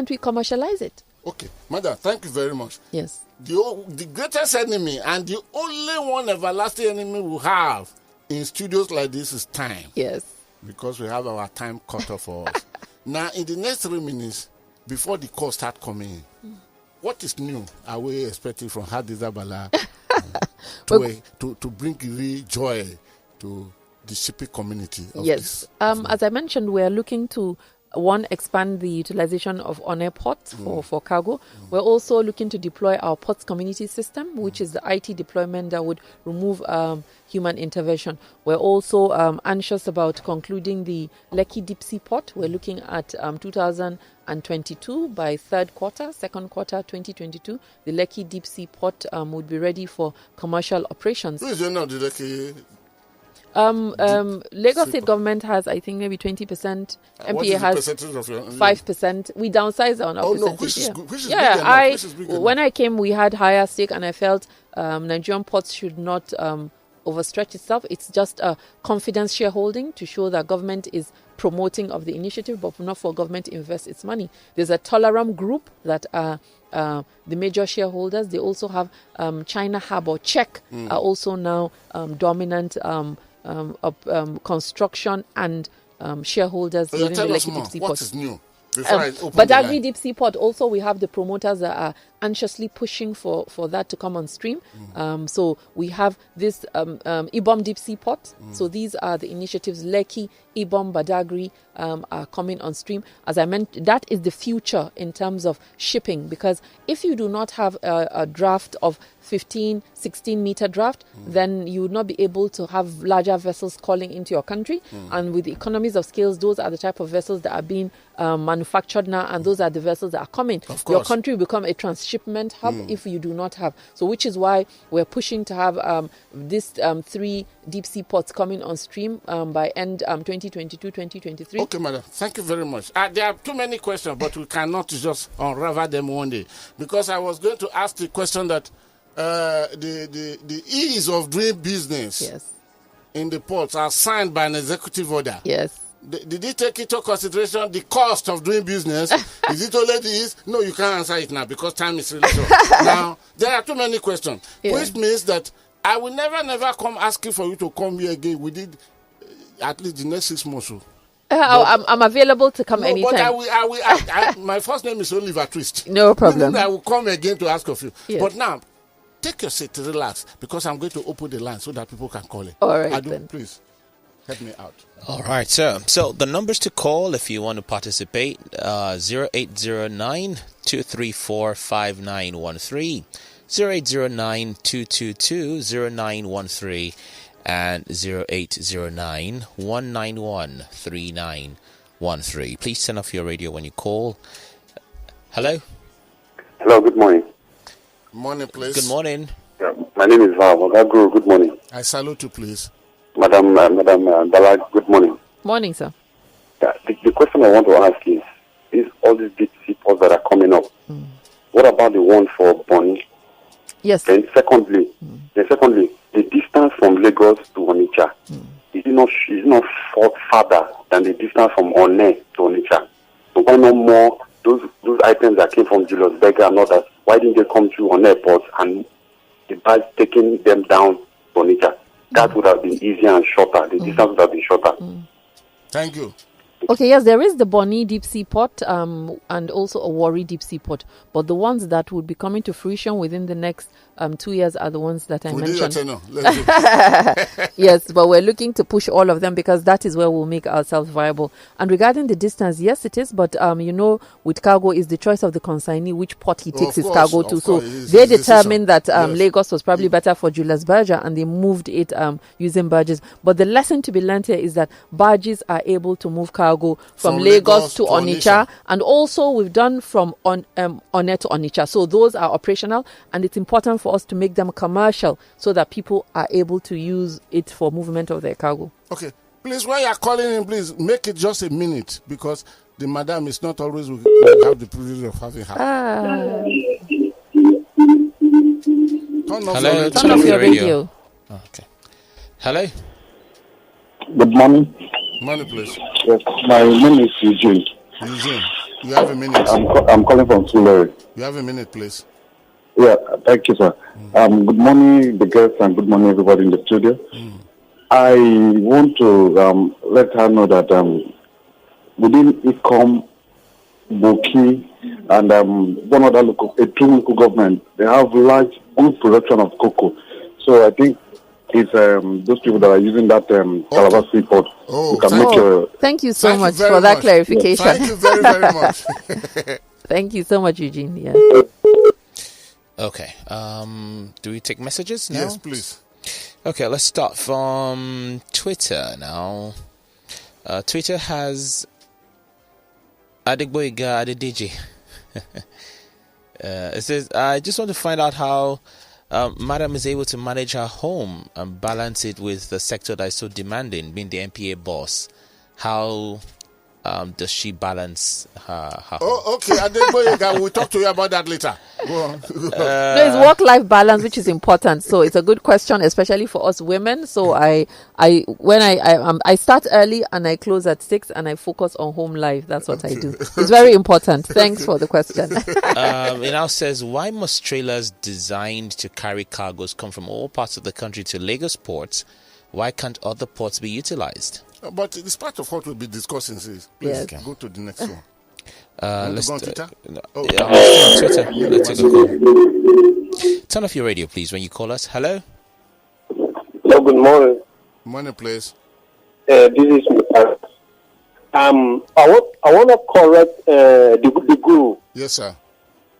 Speaker 2: we commercialize it?
Speaker 1: Okay, Madam, thank you very much.
Speaker 2: Yes.
Speaker 1: The greatest enemy and the only one everlasting enemy we have in studios like this is time.
Speaker 2: Yes.
Speaker 1: Because we have our time cut off for us. Now, in the next 3 minutes, before the calls start coming in, what is new are we expecting from Hadiza Bala to bring real joy to the shipping community?
Speaker 2: Yes. As I mentioned, we are looking to expand the utilization of Onne Port for cargo. We're also looking to deploy our ports community system, which is the IT deployment that would remove human intervention. We're also anxious about concluding the Lekki Deep Sea Port. We're looking at 2022 by second quarter 2022. The Lekki Deep Sea Port would be ready for commercial operations.
Speaker 1: Who is the Lekki?
Speaker 2: Lagos State government has, I think, maybe 20%. MPA has 5%. We downsized on our percentage. When I came, we had higher stake, and I felt Nigerian Ports should not overstretch itself. It's just a confidence shareholding to show that government is promoting of the initiative, but not for government to invest its money. There's a Toleram group that are the major shareholders. They also have China Hub or Czech are also now dominant construction and shareholders.
Speaker 1: So tell us more. What is new?
Speaker 2: Badagry Deep Sea Port, also we have the promoters that are anxiously pushing for that to come on stream. So we have this Ibom Deep Sea Port. So these are the initiatives. Lekki, Ibom, Badagry are coming on stream. As I mentioned, that is the future in terms of shipping, because if you do not have a draft of 15, 16 meter draft, then you would not be able to have larger vessels calling into your country. And with the economies of scales, those are the type of vessels that are being manufactured now, and those are the vessels that are coming. Your country will become a transshipment hub if you do not have. So which is why we're pushing to have this 3 deep sea ports coming on stream by end 2022, 2023.
Speaker 1: Okay, madam. Thank you very much. There are too many questions, but we cannot just unravel them one day, because I was going to ask the question that the ease of doing business in the ports are signed by an executive order.
Speaker 2: Yes.
Speaker 1: Did he take into consideration the cost of doing business? Is it only this? No, you can't answer it now because time is really short. Now, there are too many questions, which means that I will never come asking for you to come here again within at least the next 6 months.
Speaker 2: I'm available to come anytime.
Speaker 1: But my first name is Oliver Twist.
Speaker 2: No problem.
Speaker 1: I will come again to ask of you.
Speaker 2: Yes.
Speaker 1: But now, take your seat, relax, because I'm going to open the line so that people can call it.
Speaker 2: All right, then.
Speaker 1: Please, help me out.
Speaker 4: All right, sir. So the numbers to call if you want to participate, 0809-234-5913, 0809-222-0913, and 0809-191-3913. Please turn off your radio when you call. Hello?
Speaker 5: Hello, good morning.
Speaker 1: Morning, please.
Speaker 4: Good morning.
Speaker 5: Yeah, my name is Hadiza Bala. Good morning.
Speaker 1: I salute you, please.
Speaker 5: Madam Bala, good morning.
Speaker 2: Morning, sir.
Speaker 5: Yeah, the question I want to ask is all these deep sea ports that are coming up, what about the one for Bonny?
Speaker 2: Yes.
Speaker 5: Then secondly, the distance from Lagos to Onitsha, is it not farther than the distance from One to Onitsha? So why not more those items that came from Julius Berger and others, why didn't they come through on airport and the bus taking them down to Onitsha? That would have been easier and shorter. The distance would have been shorter.
Speaker 1: Thank you.
Speaker 2: Okay, yes, there is the Bonny Deep Sea Port and also a Warri Deep Sea Port. But the ones that would be coming to fruition within the next 2 years are the ones that I mentioned. Yes, but we're looking to push all of them because that is where we'll make ourselves viable. And regarding the distance, yes, it is. But, with cargo is the choice of the consignee which port he takes his cargo to. So they determined that Lagos was probably better for Julius Berger and they moved it using barges. But the lesson to be learned here is that barges are able to move cargo from Lagos to Onitsha, and also we've done from Onne to Onitsha. So those are operational, and it's important for us to make them commercial so that people are able to use it for movement of their cargo. Okay,
Speaker 1: please, while you're calling in, please make it just a minute because the madam is not always have the privilege of having her.
Speaker 2: Turn off your radio.
Speaker 4: Oh, okay. Hello.
Speaker 5: Good morning.
Speaker 1: Morning, please.
Speaker 5: Yes, my name is Eugene.
Speaker 1: Eugene, you have a minute.
Speaker 5: I'm calling from Tulare.
Speaker 1: You have a minute, please.
Speaker 5: Yeah, thank you, sir. Good morning, the guests, and good morning, everybody in the studio. I want to let her know that within ICOM, Boki, and one other two local government, they have large own production of cocoa. So I think it's those people that are using that Calabar Seaport.
Speaker 2: Thank you so much for that clarification.
Speaker 1: Thank you very, very much.
Speaker 2: Thank you so much, Eugene. Yeah.
Speaker 4: Okay. Do we take messages now?
Speaker 1: Yes, please.
Speaker 4: Okay, let's start from Twitter now. Twitter has Adegboyega Adedeji. It says, I just want to find out how Madam is able to manage her home and balance it with the sector that is so demanding, being the MPA boss. How does she balance her home?
Speaker 1: Oh, okay. We'll talk to you about that later. Go on.
Speaker 2: There's work-life balance, which is important. So it's a good question, especially for us women. So I start early and I close at 6 and I focus on home life. That's what I do. It's very important. Thanks for the question.
Speaker 4: It now says, why must trailers designed to carry cargoes come from all parts of the country to Lagos ports? Why can't other ports be utilized?
Speaker 1: But it's part of what we'll be discussing. Please go to the next one. Let's go on Twitter.
Speaker 4: Twitter. Let's take a call. Turn off your radio, please, when you call us. Hello.
Speaker 6: Hello. Good morning.
Speaker 1: Morning, please.
Speaker 6: This is I want to correct the Guru.
Speaker 1: Yes, sir.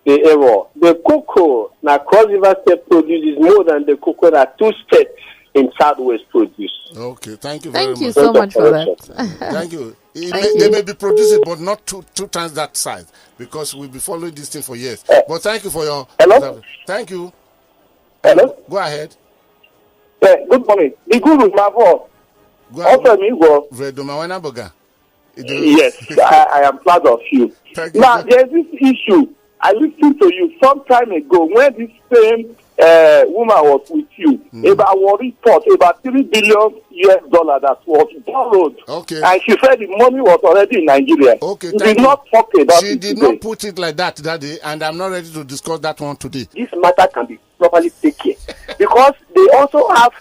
Speaker 6: The error. The cocoa now Cross River State produces more than the cocoa that 2 states in Southwest produce.
Speaker 1: Okay, thank you very much.
Speaker 2: Thank you so much for that.
Speaker 1: Thank you. They may be producing, but not two times that size, because we'll be following this thing for years. But thank you for your...
Speaker 6: Hello?
Speaker 1: Thank you.
Speaker 6: Hello?
Speaker 1: Go ahead.
Speaker 6: Good morning. The Guru, my voice. Also, me go. Yes, I am proud of you. Now, there's this issue. I listened to you some time ago when this same woman was with you about a report about $3 billion that was borrowed.
Speaker 1: Okay.
Speaker 6: And she said the money was already in Nigeria.
Speaker 1: Okay.
Speaker 6: You did not talk about it.
Speaker 1: She did not put it like that day, and I'm not ready to discuss that one today.
Speaker 6: This matter can be properly taken because they also have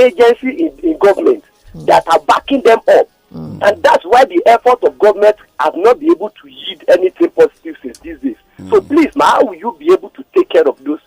Speaker 6: agencies in government that are backing them up. And that's why the effort of government has not been able to yield anything positive since these days. So please, how will you be able to take care of those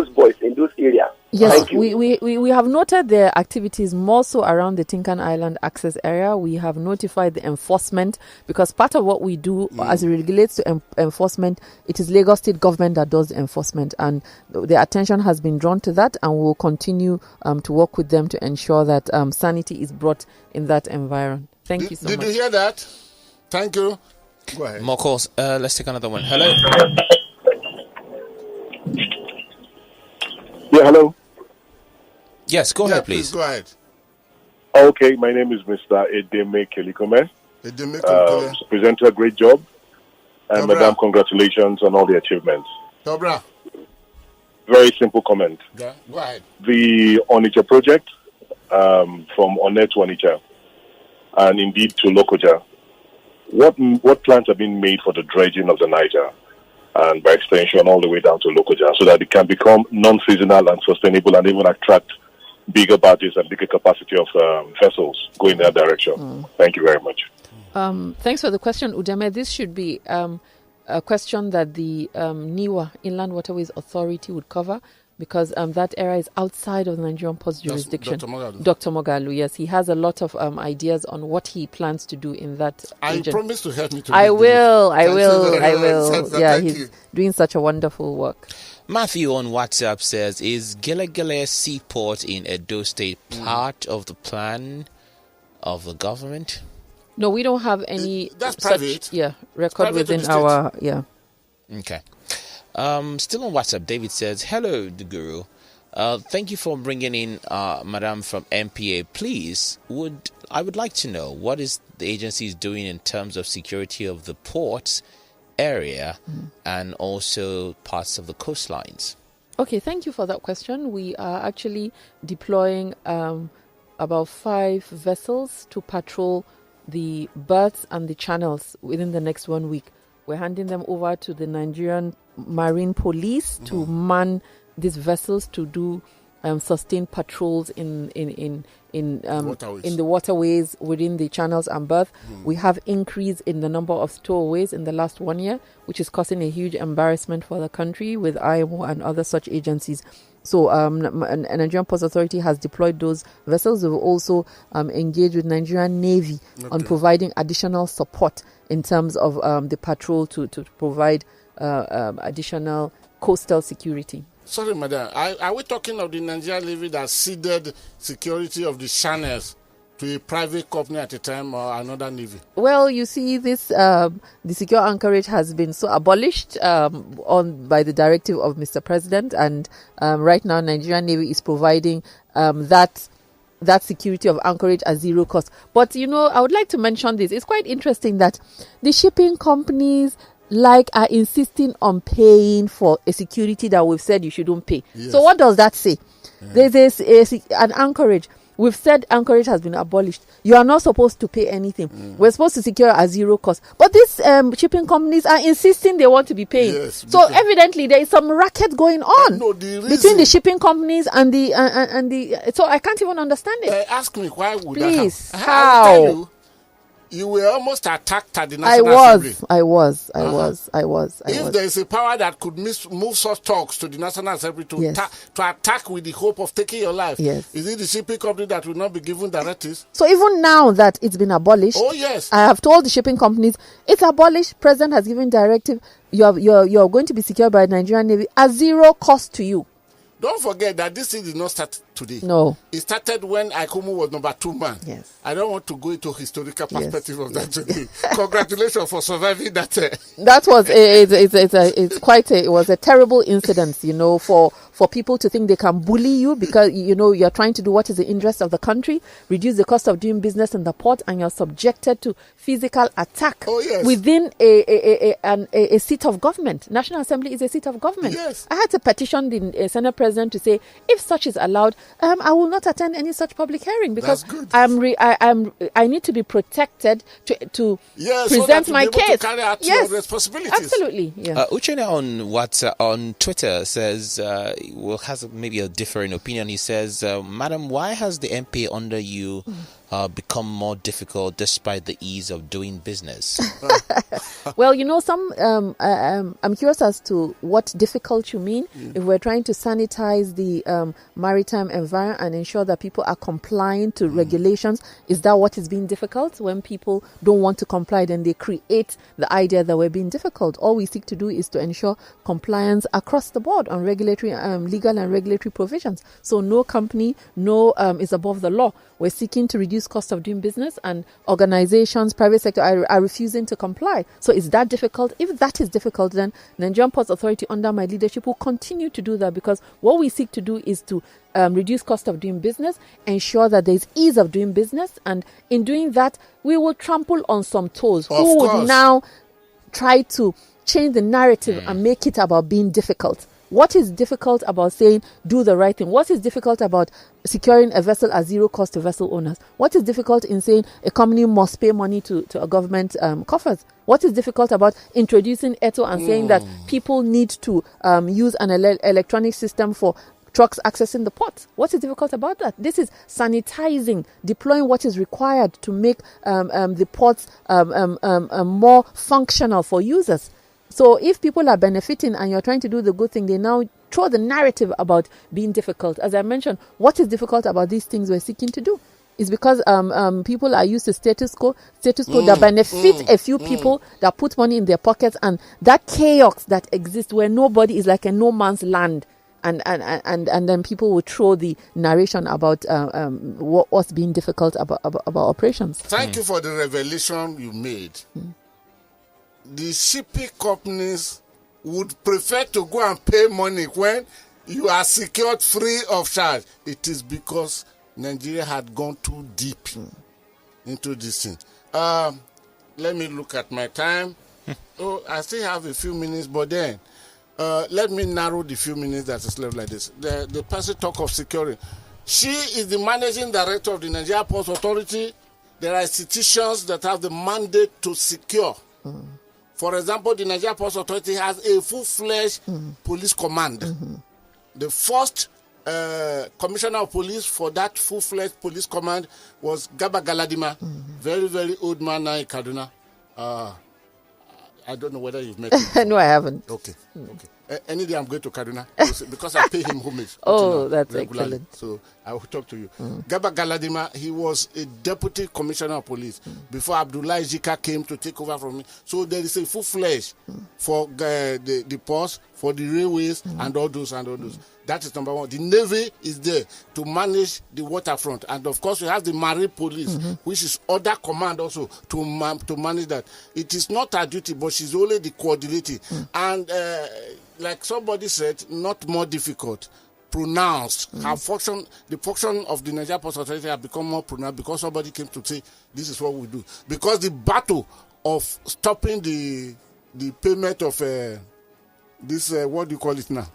Speaker 6: boys in those areas?
Speaker 2: Yes, we have noted their activities more so around the Tinkan Island access area. We have notified the enforcement, because part of what we do as it relates to enforcement, it is Lagos State government that does the enforcement, and the attention has been drawn to that, and we'll continue to work with them to ensure that sanity is brought in that environment. Thank you so much.
Speaker 1: Did you hear that? Thank you. Go ahead.
Speaker 4: More calls. Let's take another one. Hello.
Speaker 7: Yeah, hello.
Speaker 4: Yes, go ahead, please.
Speaker 1: Go ahead.
Speaker 7: Okay, my name is Mr. Edeme Kelikome. Presenter, great job. And Madam, congratulations on all the achievements.
Speaker 1: Dobra.
Speaker 7: Very simple comment.
Speaker 1: Yeah, go ahead.
Speaker 7: The Onitsha project, from Onitsha to Onitsha, and indeed to Lokoja, what plans have been made for the dredging of the Niger, and by extension all the way down to Lokoja, so that it can become non-seasonal and sustainable, and even attract bigger barges and bigger capacity of vessels going in that direction? Thank you very much.
Speaker 2: Thanks for the question, Udeme. This should be a question that the NIWA, Inland Waterways Authority, would cover, because that area is outside of the Nigerian Ports jurisdiction. Dr. Mogalu, yes. He has a lot of ideas on what he plans to do in that region.
Speaker 1: Promise to help me to
Speaker 2: I will. Yeah,
Speaker 1: he's
Speaker 2: he's doing such a wonderful work.
Speaker 4: Matthew on WhatsApp says, is Gelegele Seaport in Edo State part of the plan of the government?
Speaker 2: No, we don't have any
Speaker 1: that's
Speaker 2: such
Speaker 1: private.
Speaker 2: record within our
Speaker 4: Okay. Still on WhatsApp, David says, hello, the Guru. Thank you for bringing in Madam from MPA. Please, I would like to know what is the agency doing in terms of security of the ports area and also parts of the coastlines.
Speaker 2: Okay, thank you for that question. We are actually deploying about 5 vessels to patrol the berths and the channels within the next 1 week. We're handing them over to the Nigerian Marine Police to man these vessels to do sustained patrols in the waterways within the channels and berth. We have increase in the number of stowaways in the last 1 year, which is causing a huge embarrassment for the country with IMO and other such agencies. So Nigerian Ports Authority has deployed those vessels. We've also engaged with Nigerian Navy on providing additional support in terms of the patrol to provide additional coastal security.
Speaker 1: Sorry, madam. Are we talking of the Nigerian Navy that ceded security of the channels to a private company at a time, or another navy?
Speaker 2: Well, you see, this the secure anchorage has been so abolished by the directive of Mr. President, and right now Nigerian Navy is providing that security of anchorage at zero cost. But I would like to mention this. It's quite interesting that the shipping companies are insisting on paying for a security that we've said you shouldn't pay. Yes. So what does that say? Yeah. There's an anchorage. We've said anchorage has been abolished. You are not supposed to pay anything. We're supposed to secure at zero cost. But these shipping companies are insisting they want to be paying. Yes, so evidently there is some racket going on between the shipping companies and the. So I can't even understand it.
Speaker 1: Ask me why would
Speaker 2: Please,
Speaker 1: that happen?
Speaker 2: how?
Speaker 1: you were almost attacked at the National Assembly.
Speaker 2: I was.
Speaker 1: If there is a power that could move such talks to the National Assembly to attack with the hope of taking your life, is it the shipping company that will not be given directives?
Speaker 2: So even now that it's been abolished, I have told the shipping companies it's abolished. President has given directive. You're going to be secured by the Nigerian Navy at zero cost to you.
Speaker 1: Don't forget that this thing did not start today.
Speaker 2: No.
Speaker 1: It started when Aikomu was number 2 man.
Speaker 2: Yes.
Speaker 1: I don't want to go into historical perspective of that today. Congratulations for surviving that.
Speaker 2: That was it was a terrible incident, for people to think they can bully you because, you're trying to do what is the interest of the country, reduce the cost of doing business in the port, and you're subjected to physical attack within a seat of government. National Assembly is a seat of government.
Speaker 1: Yes.
Speaker 2: I had to petition the Senate President to say, if such is allowed, I will not attend any such public hearing because I need to be protected to present my case.
Speaker 1: To carry out your responsibilities.
Speaker 2: Absolutely. Yeah.
Speaker 4: Uchenna on Twitter says, has maybe a differing opinion. He says, Madam, why has the MPA under you become more difficult despite the ease of doing business?
Speaker 2: Well, I'm curious as to what difficult you mean. If we're trying to sanitize the maritime environment and ensure that people are complying to regulations, is that what is being difficult? When people don't want to comply, then they create the idea that we're being difficult. All we seek to do is to ensure compliance across the board on regulatory, legal and regulatory provisions. So no company, is above the law. We're seeking to reduce cost of doing business, and organizations, private sector are refusing to comply. So is that difficult? If that is difficult, then Nigerian Ports Authority under my leadership will continue to do that, because what we seek to do is to reduce cost of doing business, ensure that there's ease of doing business, and in doing that, we will trample on some toes who would now try to change the narrative and make it about being difficult. What is difficult about saying do the right thing? What is difficult about securing a vessel at zero cost to vessel owners? What is difficult in saying a company must pay money to a government coffers? What is difficult about introducing ETO and saying that people need to use an electronic system for trucks accessing the port? What is difficult about that? This is sanitizing, deploying what is required to make the ports more functional for users. So if people are benefiting and you're trying to do the good thing, they now throw the narrative about being difficult. As I mentioned, what is difficult about these things we're seeking to do? Is because people are used to status quo that benefit a few people that put money in their pockets, and that chaos that exists where nobody is like a no man's land. And then people will throw the narration about what's being difficult about operations.
Speaker 1: Thank you for the revelation you made. The shipping companies would prefer to go and pay money when you are secured free of charge. It is because Nigeria had gone too deep into this thing. Let me look at my time. I still have a few minutes, but then let me narrow the few minutes that is left like this. The person talk of security. She is the managing director of the Nigerian Ports Authority. There are institutions that have the mandate to secure. For example, the Nigerian Ports Authority has a full-fledged police command. The first commissioner of police for that full-fledged police command was Gaba Galadima, very, very old man now in Kaduna. I don't know whether you've met him.
Speaker 2: No, I haven't.
Speaker 1: Okay. Any day I'm going to Kaduna because I pay him homage.
Speaker 2: That's
Speaker 1: regularly.
Speaker 2: Excellent.
Speaker 1: So I will talk to you. Gaba Galadima, he was a deputy commissioner of police before Abdullah Ejika came to take over from me. So there is a full-fledged for the ports, for the railways, and all those. That is number one. The Navy is there to manage the waterfront. And of course, we have the Marine Police, which is other command also to manage that. It is not her duty, but she's only the coordinating. And like somebody said, not more difficult, pronounced. Her function, the function of the Nigerian Ports Authority has become more pronounced because somebody came to say, this is what we do. Because the battle of stopping the payment of this, what do you call it now?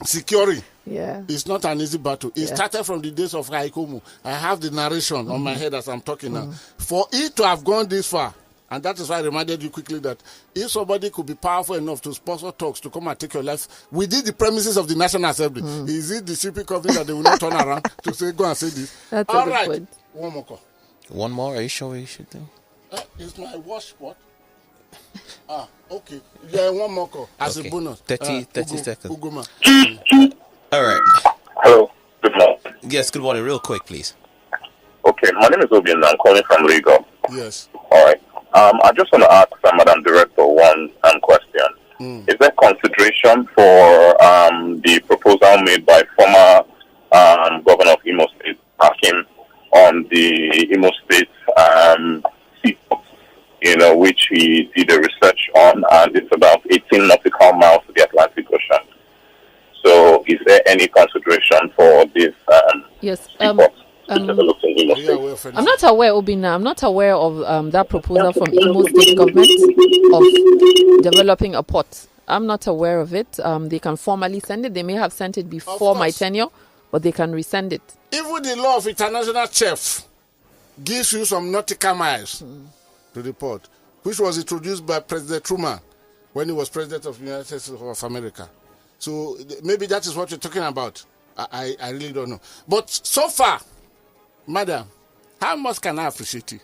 Speaker 1: Security.
Speaker 2: Yeah.
Speaker 1: It's not an easy battle. It started from the days of Haikomu. I have the narration on my head as I'm talking now. For it to have gone this far, and that is why I reminded you quickly that if somebody could be powerful enough to sponsor talks to come and take your life within the premises of the National Assembly, is it the shipping company that they will not turn around to say, go and say this?
Speaker 2: That's
Speaker 1: all
Speaker 2: a good
Speaker 1: right.
Speaker 2: point.
Speaker 1: One more call.
Speaker 4: One more? Are you sure we should do?
Speaker 1: Is my watch what? Okay. Yeah, one more call as a bonus.
Speaker 4: 30 seconds.
Speaker 1: Ugoma.
Speaker 4: All right.
Speaker 8: Hello. Good morning.
Speaker 4: Yes, good morning. Real quick, please.
Speaker 8: Okay, my name is Usman. I'm calling from Lagos.
Speaker 1: Yes.
Speaker 8: All right. I just want to ask Madam Director one question. Is there consideration for the proposal made by former Governor of Imo State, Hakim, on the Imo State seaport, which he did a research on, and it's about 18 nautical miles to the Atlantic Ocean. So, is there any consideration for this
Speaker 2: Yes.
Speaker 8: seaport to develop in Imo State?
Speaker 2: I'm not aware, Obina. I'm not aware of that proposal from Imo State government of developing a port. I'm not aware of it. They can formally send it. They may have sent it before my tenure, but they can resend it.
Speaker 1: Even the law of international chef gives you some nautical miles to the port, which was introduced by President Truman when he was president of the United States of America. So maybe that is what you're talking about. I really don't know. But so far, madam, how much can I appreciate you?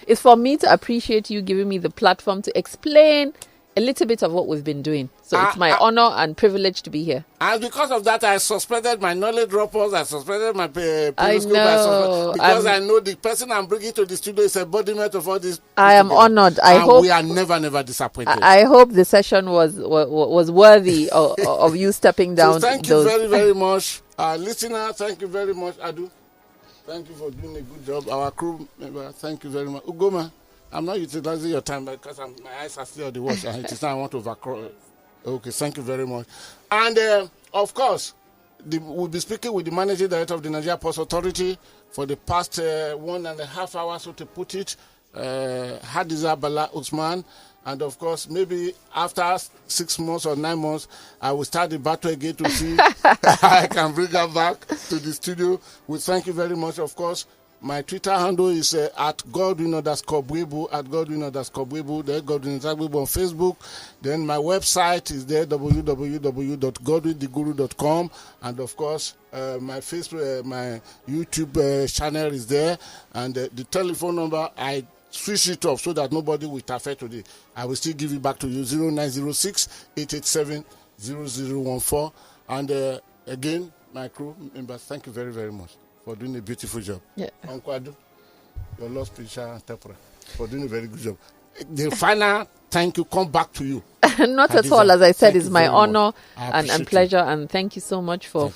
Speaker 2: It's for me to appreciate you giving me the platform to explain a little bit of what we've been doing. So it's my honor and privilege to be here.
Speaker 1: And because of that, I suspended my knowledge droppers. I suspended my
Speaker 2: I know.
Speaker 1: Because I know the person I'm bringing to the studio is embodiment of all this.
Speaker 2: I am honored. I hope
Speaker 1: we are never disappointed.
Speaker 2: I hope the session was worthy of you stepping down.
Speaker 1: So thank you very, very much. Listener, thank you very much. Adu, thank you for doing a good job. Our crew member, thank you very much. Ugoma, I'm not utilizing your time because my eyes are still on the watch and it is now I want to overcross. Okay, thank you very much. And of course, we'll be speaking with the managing director of the Nigerian Ports Authority for the past 1.5 hours, so to put it, Hadiza Bala, Usman. And of course, maybe after 6 months or 9 months, I will start the battle again to see how I can bring her back to the studio. We thank you very much, of course. My Twitter handle is at Godwin_Bwebu, at Godwin_Bwebu, then Godwin Bwebu on Facebook. Then my website is there, www.godwintheguru.com. And of course, my Facebook, my YouTube channel is there. And the telephone number, I switch it off so that nobody will interfere today. I will still give it back to you, 0906-887-0014. And again, my crew members, thank you very, very much for doing a beautiful job.
Speaker 2: Yeah.
Speaker 1: Uncle Adu, your lost preacher and temporary, for doing a very good job. The final thank you come back to you.
Speaker 2: Not Hadiza, at all, as I said, it's my honor and pleasure, and thank you so much for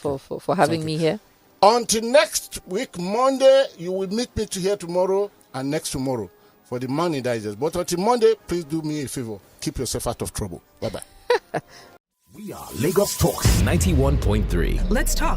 Speaker 2: having me here.
Speaker 1: Until next week, Monday, you will meet me here tomorrow and next tomorrow for the Money Digest. But until Monday, please do me a favor. Keep yourself out of trouble. Bye-bye.
Speaker 9: We are Lagos Talks 91.3.
Speaker 10: Let's talk.